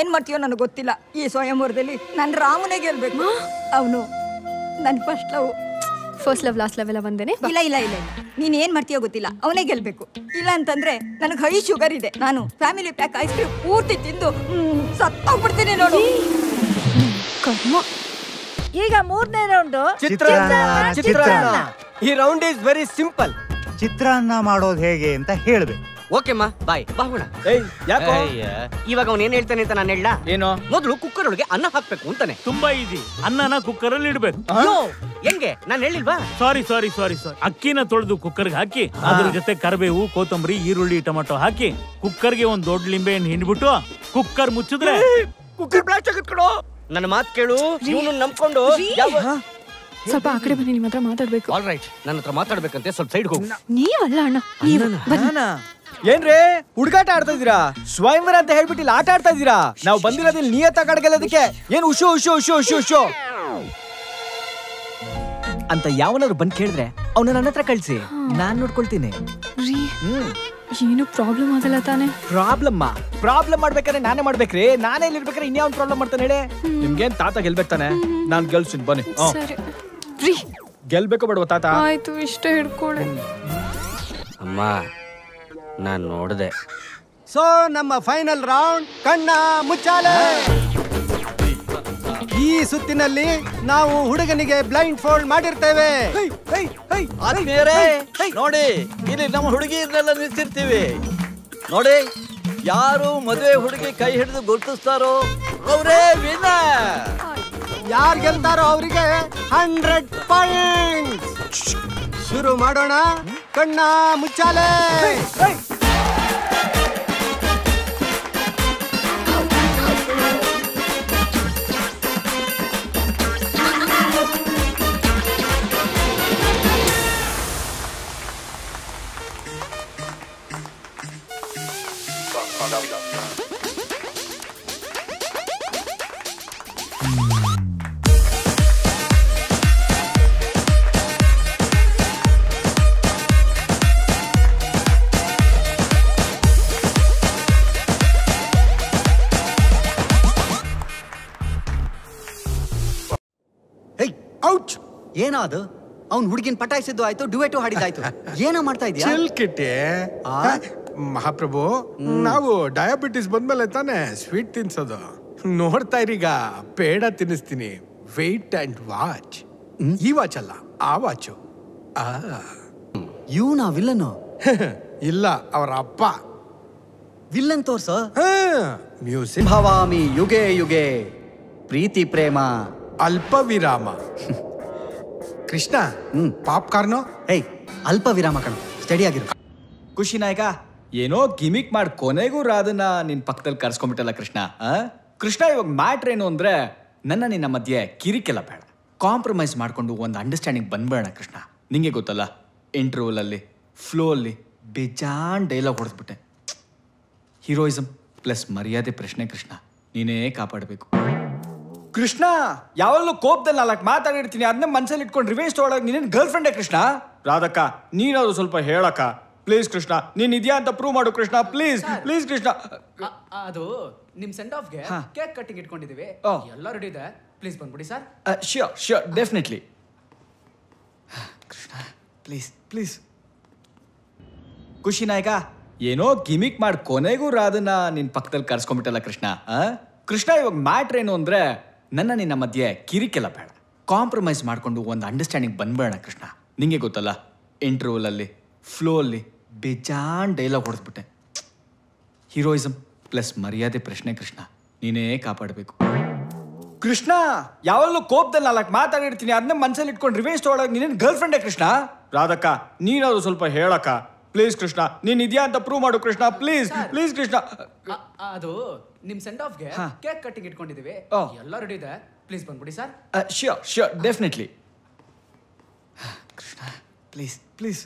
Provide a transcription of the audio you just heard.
ಏನ್ ಮಾಡ್ತೀಯೋ ನನಗೆ ಗೊತ್ತಿಲ್ಲ. ಈ ಸ್ವಯಂವರದಲ್ಲಿ ನಾನು ರಾಮನೇ ಗೆಲ್ಬೇಕು. ಅವನು ನನ್ನ ಫಸ್ಟ್ ಲವ್ ಲಾಸ್ಟ್ ಲವ್ ಎಲ್ಲ ಬಂದೇನೆ. ಇಲ್ಲ ಇಲ್ಲ ಇಲ್ಲ ನೀನ್ ಏನ್ ಮಾಡ್ತೀಯೋ ಗೊತ್ತಿಲ್ಲ, ಅವನೇ ಗೆಲ್ಬೇಕು. ಇಲ್ಲ ಅಂತಂದ್ರೆ ನನಗೆ ಹೈ ಶುಗರ್ ಇದೆ. ನಾನು ಫ್ಯಾಮಿಲಿ ಪ್ಯಾಕ್ ಐಸ್ ಕ್ರೀಮ್ ಪೂರ್ತಿ ತಿಂದು ಸತ್ತೋಗ್ಬಿಡ್ತೀನಿ ನೋಡು. ಈಗ ಮೂರನೇ ರೌಂಡ್ ಚಿತ್ರಾನ್ನ. ಈ ರೌಂಡ್ ಇಸ್ ವೆರಿ ಸಿಂಪಲ್. ಚಿತ್ರಾನ್ನ ಮಾಡೋದು ಹೇಗೆ ಅಂತ ಹೇಳ್ಬೇಕು. ಓಕೆಮ್ಮ ಬಾಯ್ ಬಾಗೋಣ. ಇವಾಗ ಅವನು ಏನ್ ಹೇಳ್ತಾನೆ ಅಂತ ನಾನು ಹೇಳ ಏನೋ. ಮೊದಲು ಕುಕ್ಕರ್ ಒಳಗೆ ಅನ್ನ ಹಾಕ್ಬೇಕು ಅಂತಾನೆ. ತುಂಬಾ ಈಸಿ. ಅನ್ನನ ಕುಕ್ಕರ್ ಅಲ್ಲಿ ಇಡ್ಬೇಕು. ಹೆಂಗೆ ನಾನು ಹೇಳಿಲ್ವಾ? ಸಾರಿ ಸಾರಿ ಸಾರಿ ಸಾರಿ. ಅಕ್ಕಿನ ತೊಳೆದು ಕುಕ್ಕರ್ಗೆ ಹಾಕಿ ಅದ್ರ ಜೊತೆ ಕರಿಬೇವು, ಕೊತ್ತಂಬರಿ, ಈರುಳ್ಳಿ, ಟೊಮೆಟೊ ಹಾಕಿ ಕುಕ್ಕರ್ಗೆ ಒಂದ್ ದೊಡ್ಡ ಲಿಂಬೆ ಹಣ್ಣು ಹಿಂಡ್ಬಿಟ್ಟು ಕುಕ್ಕರ್ ಮುಚ್ಚಿದ್ರೆ ಕುಕ್ಕರ್ ಬ್ಲಾಸ್ಟ್ ಆಗುತ್ತೆ. ನನ್ನ ಮಾತು ಕೇಳು. ಇವನು ನಂಬ್ಕೊಂಡು ಸ್ವಲ್ಪ ಆ ಕಡೆ ಬನ್ನಿ, ನಿಮ್ಮ ಹತ್ರ ಮಾತಾಡ್ಬೇಕು. ಆಲ್ ರೈಟ್, ನನ್ನ ಹತ್ರ ಮಾತಾಡ್ಬೇಕಂತೆ. ಸ್ವಲ್ಪ ಸೈಡ್ ಹೋಗು. ನೀವಲ್ಲ ಅಣ್ಣ. ಏನ್ರಿ ಹುಡುಗಾಟ ಆಡ್ತಾ ಇದೀರಾ? ಸ್ವಯಂವರ ಅಂತ ಹೇಳ್ಬಿಟ್ಟು ಇಲ್ಲಿ ಆಟ ಆಡ್ತಾ ಇದೀರಾ? ನಾವು ಬಂದಿರೋದಿಲ್ಲ ನಿಯತ್ತ ಕಡೆಗೆಲ್ಲದಕ್ಕೆ. ಏನ್ ಉಶೋ ಉಶೋ ಉಶೋ ಉಶೋ ಉಶೋ ಅಂತ ಯಾವನಾದ್ರು ಬಂದ್ ಕೇಳಿದ್ರೆ ಅವನ ನನ್ನ ಹತ್ರ ಕಳ್ಸಿ, ನಾನ್ ನೋಡ್ಕೊಳ್ತೀನಿ. ಏನು ಪ್ರಾಬ್ಲಮ್ ಆಗಲ್ಲ ತಾನೆ? ಪ್ರಾಬ್ಲಮ್ ಮಾಡ್ಬೇಕಾದ್ರೆ ನಾನೇ ಮಾಡ್ಬೇಕ್ರಿ. ನಾನೇ ಇಲ್ಲಿ ಇರ್ಬೇಕಾದ್ರೆ ಇನ್ಯಾವ್ ಪ್ರಾಬ್ಲಮ್ ಮಾಡ್ತಾನೆ ಹೇಳಿ? ನಿಮ್ಗೇನ್ ತಾತ ಗೆಲ್ಬೇಕು ತಾನೆ? ನಾನ್ ಗೆಲ್ಸಿನ್ ಬನ್ನಿ. ಗೆಲ್ಬೇಕು ಬೇಡವ ತಾತ? ಆಯ್ತು, ಇಷ್ಟ ಹಿಡ್ಕೊಳ್ಳಿ. ಅಮ್ಮ ನಾನ್ ನೋಡ್ದೆ. ಸೊ ನಮ್ಮ ಫೈನಲ್ ರೌಂಡ್ ಕಣ್ಣ ಮುಚ್ಚಾಲೆ. ಈ ಸುತ್ತಿನಲ್ಲಿ ನಾವು ಹುಡುಗನಿಗೆ ಬ್ಲೈಂಡ್ ಫೋಲ್ಡ್ ಮಾಡಿರ್ತೇವೆ. ನೋಡಿ, ಇಲ್ಲಿ ನಮ್ಮ ಹುಡುಗಿಯನ್ನೆಲ್ಲ ನಿಲ್ಸಿರ್ತೀವಿ. ನೋಡಿ, ಯಾರು ಮದುವೆ ಹುಡುಗಿ ಕೈ ಹಿಡಿದು ಗುರುತಿಸ್ತಾರೋ ಅವರೇ ವಿನ್ನರ್. ಯಾರು ಗೆಲ್ತಾರೋ ಅವರಿಗೆ 100 ಪಾಯಿಂಟ್ಸ್. ಶುರು ಮಾಡೋಣ. ಕಣ್ಣ ಮುಚ್ಚಾಲೆ. ಏನಾದು? ಅವ್ನ್ ಹುಡುಗಿನ ಪಟಾಯಿಸಿದ್ದು ಆಯ್ತು, ಡುವೆಟು ಹಾಡಿದಾಯ್ತು. ಏನೋ ಮಾಡ್ತಾ ಇದೀಯ? ಮಹಾಪ್ರಭು, ನಾವು ಡಯಾಬಿಟಿಸ್ ಬಂದ್ಮೇಲೆ ತಾನೆ ಸ್ವೀಟ್ ತಿನ್ಸೋದು. ನೋಡ್ತಾ ಇರೀಗ ಪೇಡ ತಿನ್ನಿಸ್ತೀನಿ. Wait and watch. ಈ ವಾಚ್ ಅಲ್ಲ, ಆ ವಾಚು. ಇವನಾ ವಿಲ್ಲನು? ಇಲ್ಲ, ಅವರ ಅಪ್ಪ ವಿಲ್ಲನ್ ತೋರ್ಸ. ಮ್ಯೂಸಿಕ್. ಭವಾಮಿ ಯುಗೆ ಯುಗೆ ಪ್ರೀತಿ ಪ್ರೇಮ ಅಲ್ಪ ವಿರಾಮ. ಕೃಷ್ಣ, ಪಾಪ್ಕಾರ್ನು. ಏಯ್, ಅಲ್ಪ ವಿರಾಮ ಕಣ, ಸ್ಟಡಿ ಆಗಿರು. ಖುಷಿ ನಾಯಕ, ಏನೋ ಗಿಮಿಕ್ ಮಾಡಿ ಕೊನೆಗೂ ರಾಧನ ನಿನ್ ಪಕ್ಕದಲ್ಲಿ ಕರ್ಸ್ಕೊಂಡ್ಬಿಟ್ಟಲ್ಲ ಕೃಷ್ಣ. ಕೃಷ್ಣ, ಇವಾಗ ಮ್ಯಾಟ್ರ್ ಏನು ಅಂದ್ರೆ ನನ್ನ ನಿನ್ನ ಮಧ್ಯೆ ಕಿರಿಕೆಲ್ಲ ಬೇಡ, ಕಾಂಪ್ರಮೈಸ್ ಮಾಡ್ಕೊಂಡು ಒಂದು ಅಂಡರ್ಸ್ಟ್ಯಾಂಡಿಂಗ್ ಬಂದ್ಬೇಡ ಕೃಷ್ಣ. ನಿಂಗೆ ಗೊತ್ತಲ್ಲ, ಇಂಟರ್ವ್ಯೂಲ್ ಅಲ್ಲಿ ಫ್ಲೋ ಅಲ್ಲಿ ಬೇಜಾನ್ ಡೈಲಾಗ್ ಹೊಡೆದ್ಬಿಟ್ಟೆ. ಹೀರೋಯಿಸಮ್ ಪ್ಲಸ್ ಮರ್ಯಾದೆ ಪ್ರಶ್ನೆ ಕೃಷ್ಣ, ನೀನೇ ಕಾಪಾಡಬೇಕು. ಕೃಷ್ಣ, ಯಾವಾಗಲೂ ಕೋಪದಲ್ಲಿ ನಾಲ್ಕು ಮಾತಾಡಿರ್ತೀನಿ, ಅದನ್ನ ಮನ್ಸಲ್ಲಿ ಇಟ್ಕೊಂಡು ರಿವೇಂಜ್ ತೊಗೊಳಕ್ ನೀನೇನು ಗರ್ಲ್ ಫ್ರೆಂಡೇ ಕೃಷ್ಣ? ರಾಧಕ್ಕ, ನೀನಾದ್ರು ಸ್ವಲ್ಪ ಹೇಳಕ್ಕ ಪ್ಲೀಸ್ ಕೃಷ್ಣ. ನೀನ್ ಇದೆಯಾ ಅಂತ ಪ್ರೂವ್ ಮಾಡು ಕೃಷ್ಣ, ಪ್ಲೀಸ್ ಪ್ಲೀಸ್ ಕೃಷ್ಣ. ಅದು ನಿಮ್ ಸೆಂಡ್ ಆಫ್ಗೆ ಕೇಕ್ ಕಟ್ಟಿಂಗ್ ಇಟ್ಕೊಂಡಿದೀವಿ, ಎಲ್ಲ ರೆಡಿ ಇದೆ, ಪ್ಲೀಸ್ ಬಂದ್ಬಿಡಿ sir. Sure sure, definitely. Krishna please please. ಖುಷಿ ನಾಯಕ, ಏನೋ ಗಿಮಿಕ್ ಮಾಡಿ ಕೊನೆಗೂ ರಾಧನ ನಿನ್ ಪಕ್ಕದಲ್ಲಿ ಕರ್ಸ್ಕೊಂಡ್ಬಿಟ್ಟಲ್ಲ ಕೃಷ್ಣ. ಕೃಷ್ಣ, ಇವಾಗ ಮ್ಯಾಟ್ರ್ ಏನು ಅಂದ್ರೆ ನನ್ನ ನಿನ್ನ ಮಧ್ಯೆ ಕಿರಿಕೆಲ್ಲ ಬೇಡ, ಕಾಂಪ್ರಮೈಸ್ ಮಾಡ್ಕೊಂಡು ಒಂದು ಅಂಡರ್ಸ್ಟ್ಯಾಂಡಿಂಗ್ ಬಂದ್ಬೇಡ ಕೃಷ್ಣ. ನಿಂಗೆ ಗೊತ್ತಲ್ಲ, ಇಂಟರ್ವ್ಯೂಲ್ ಅಲ್ಲಿ ಫ್ಲೋ ಅಲ್ಲಿ ಬೇಜಾನ್ ಡೈಲಾಗ್ ಹೊಡೆದ್ಬಿಟ್ಟೆ. ಹೀರೋಯಿಸಮ್ ಪ್ಲಸ್ ಮರ್ಯಾದೆ ಪ್ರಶ್ನೆ ಕೃಷ್ಣ, ನೀನೇ ಕಾಪಾಡಬೇಕು. ಕೃಷ್ಣ, ಯಾವಾಗಲೂ ಕೋಪದಲ್ಲಿ ನಾಲ್ಕು ಮಾತಾಡಿರ್ತೀನಿ, ಅದನ್ನ ಮನ್ಸಲ್ಲಿ ಇಟ್ಕೊಂಡು ರಿವೇಂಜ್ ತೊಗೊಳಕ್ ನೀನೇನು ಗರ್ಲ್ ಫ್ರೆಂಡೇ ಕೃಷ್ಣ? ರಾಧಕ್ಕ, ನೀನಾದ್ರು ಸ್ವಲ್ಪ ಹೇಳಕ್ಕ ಪ್ಲೀಸ್ ಕೃಷ್ಣ. ನೀನ್ ಇದೆಯಾ ಅಂತ ಪ್ರೂವ್ ಮಾಡು ಕೃಷ್ಣ, ಪ್ಲೀಸ್ ಪ್ಲೀಸ್ ಕೃಷ್ಣ. ಅದು ನಿಮ್ ಸೆಂಡ್ ಆಫ್ಗೆ ಕೇಕ್ ಕಟ್ಟಿಂಗ್ ಇಟ್ಕೊಂಡಿದೀವಿ, ಎಲ್ಲ ರೆಡಿ ಇದೆ, ಪ್ಲೀಸ್ ಬಂದ್ಬಿಡಿ sir. Sure sure, definitely. Krishna please please.